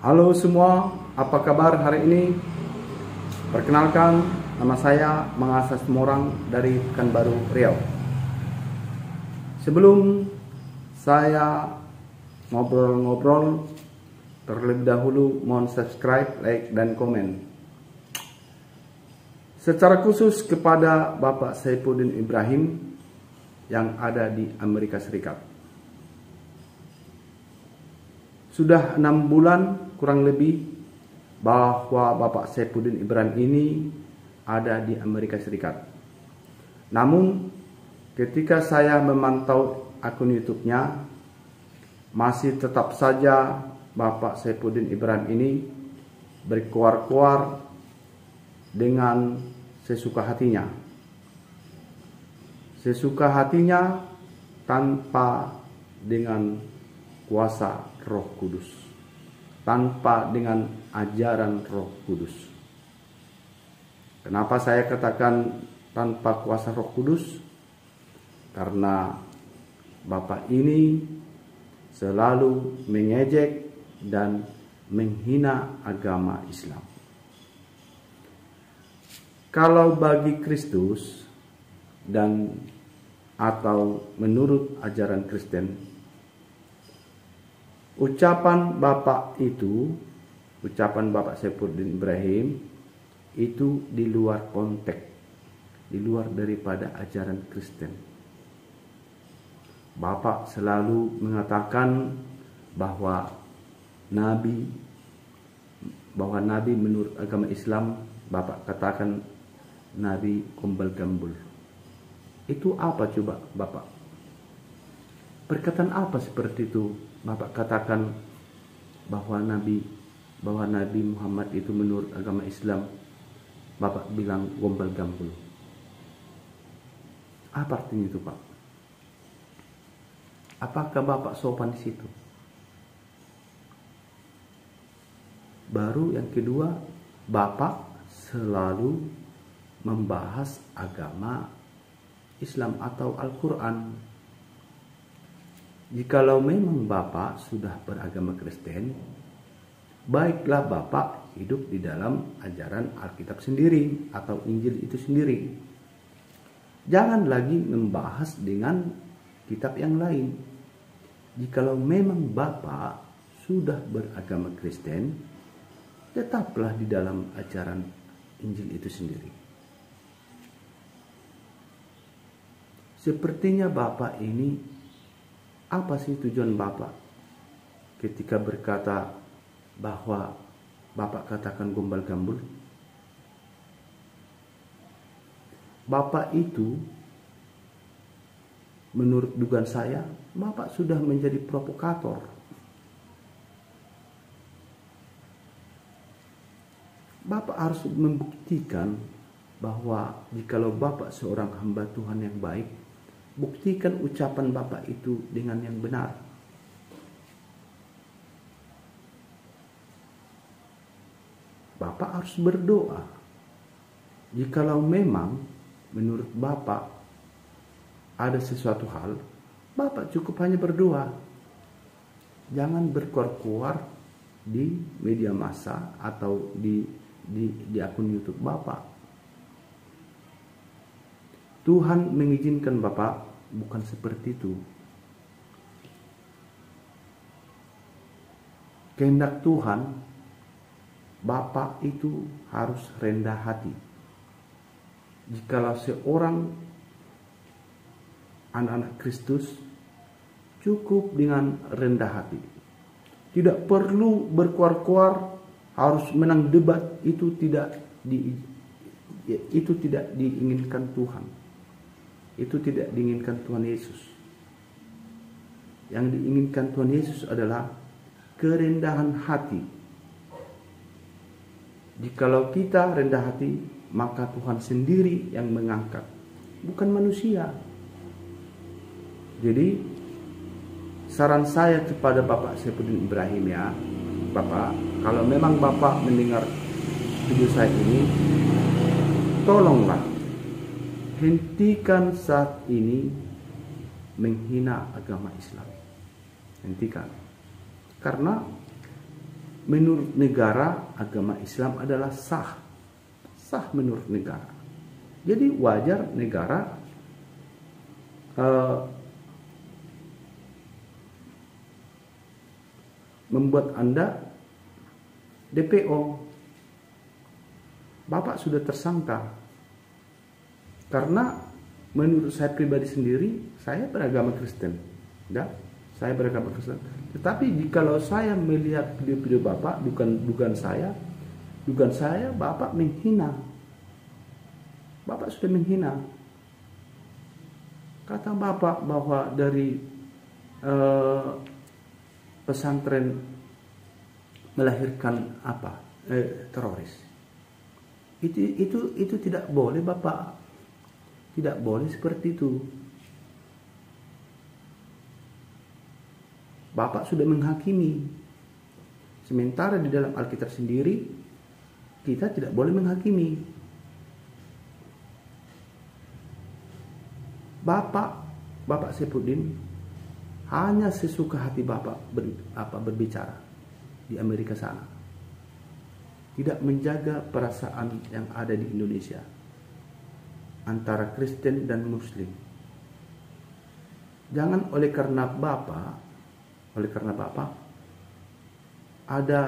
Halo semua, apa kabar hari ini? Perkenalkan, nama saya Mangasas Morang dari Pekanbaru, Riau. Sebelum saya ngobrol-ngobrol, terlebih dahulu mohon subscribe, like, dan komen. Secara khusus kepada Bapak Saifuddin Ibrahim yang ada di Amerika Serikat. Sudah 6 bulan kurang lebih bahwa Bapak Saifuddin Ibrahim ini ada di Amerika Serikat. Namun ketika saya memantau akun YouTube-nya, masih tetap saja Bapak Saifuddin Ibrahim ini berkuar-kuar dengan sesuka hatinya. Sesuka hatinya tanpa dengan kuasa Roh Kudus, tanpa dengan ajaran Roh Kudus. Kenapa saya katakan tanpa kuasa Roh Kudus? Karena Bapak ini selalu mengejek dan menghina agama Islam. Kalau bagi Kristus dan atau menurut ajaran Kristen, ucapan Bapak Saifuddin Ibrahim itu di luar konteks, di luar daripada ajaran Kristen. Bapak selalu mengatakan bahwa Nabi menurut agama Islam, Bapak katakan Nabi gombal gambul. Itu apa coba Bapak? Perkataan apa seperti itu? Bapak katakan bahwa Nabi Muhammad itu menurut agama Islam, Bapak bilang gombal gambul. Apa artinya itu, Pak? Apakah Bapak sopan di situ? Baru yang kedua, Bapak selalu membahas agama Islam atau Al-Quran. Jikalau memang Bapak sudah beragama Kristen, baiklah Bapak hidup di dalam ajaran Alkitab sendiri atau Injil itu sendiri. Jangan lagi membahas dengan kitab yang lain. Jikalau memang Bapak sudah beragama Kristen, tetaplah di dalam ajaran Injil itu sendiri. Sepertinya Bapak ini, apa sih tujuan Bapak ketika berkata bahwa Bapak katakan gombal gambul? Bapak itu, menurut dugaan saya, Bapak sudah menjadi provokator. Bapak harus membuktikan bahwa jikalau Bapak seorang hamba Tuhan yang baik, buktikan ucapan Bapak itu dengan yang benar. Bapak harus berdoa. Jikalau memang menurut Bapak ada sesuatu hal, Bapak cukup hanya berdoa. Jangan berkuar-kuar di media massa atau di akun YouTube Bapak. Tuhan mengizinkan Bapak bukan seperti itu. Kehendak Tuhan, Bapak itu harus rendah hati. Jikalau seorang anak-anak Kristus cukup dengan rendah hati. Tidak perlu berkuar-kuar, harus menang debat, itu tidak diinginkan Tuhan. Itu tidak diinginkan Tuhan Yesus. Yang diinginkan Tuhan Yesus adalah kerendahan hati. Jikalau kita rendah hati, maka Tuhan sendiri yang mengangkat, bukan manusia. Jadi saran saya kepada Bapak Saifuddin Ibrahim, ya Bapak, kalau memang Bapak mendengar video saya ini, tolonglah hentikan saat ini menghina agama Islam. Hentikan. Karena menurut negara agama Islam adalah sah. Sah menurut negara. Jadi wajar negara membuat Anda DPO. Bapak sudah tersangka. Karena menurut saya pribadi sendiri, saya beragama Kristen. Ya, saya beragama Kristen. Tetapi jikalau saya melihat video-video Bapak, dugaan saya Bapak menghina. Bapak sudah menghina. Kata Bapak bahwa dari pesantren melahirkan teroris. Itu tidak boleh, Bapak. Tidak boleh seperti itu. Bapak sudah menghakimi. Sementara di dalam Alkitab sendiri kita tidak boleh menghakimi. Bapak Saifuddin hanya sesuka hati Bapak berbicara di Amerika sana. Tidak menjaga perasaan yang ada di Indonesia antara Kristen dan Muslim. Jangan oleh karena Bapak ada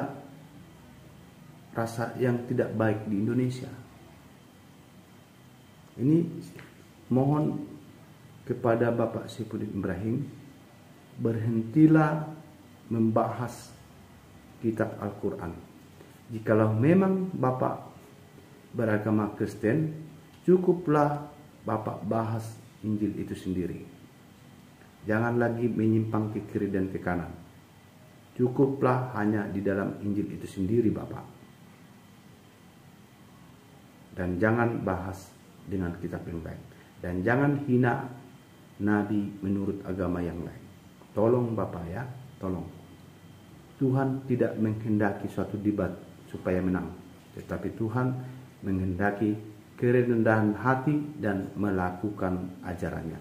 rasa yang tidak baik di Indonesia. Ini mohon kepada Bapak Saifuddin Ibrahim, berhentilah membahas kitab Al-Quran. Jikalau memang Bapak beragama Kristen, cukuplah Bapak bahas Injil itu sendiri. Jangan lagi menyimpang ke kiri dan ke kanan. Cukuplah hanya di dalam Injil itu sendiri, Bapak. Dan jangan bahas dengan kitab yang lain. Dan jangan hina Nabi menurut agama yang lain. Tolong Bapak ya, tolong. Tuhan tidak menghendaki suatu debat supaya menang, tetapi Tuhan menghendaki kerendahan hati dan melakukan ajarannya.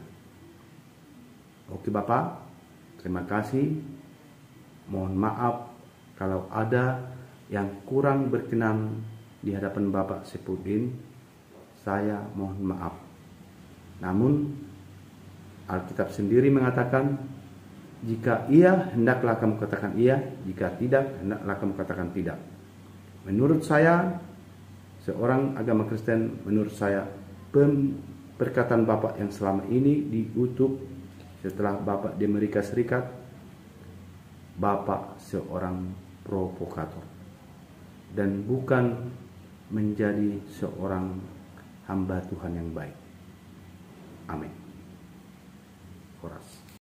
Oke Bapak, terima kasih. Mohon maaf kalau ada yang kurang berkenan di hadapan Bapak Saifuddin, saya mohon maaf. Namun Alkitab sendiri mengatakan, jika iya hendaklah kamu katakan iya, jika tidak hendaklah kamu katakan tidak. Menurut saya, seorang agama Kristen, menurut saya perkataan Bapak yang selama ini di YouTube setelah Bapak di Amerika Serikat, Bapak seorang provokator dan bukan menjadi seorang hamba Tuhan yang baik. Amin. Horas.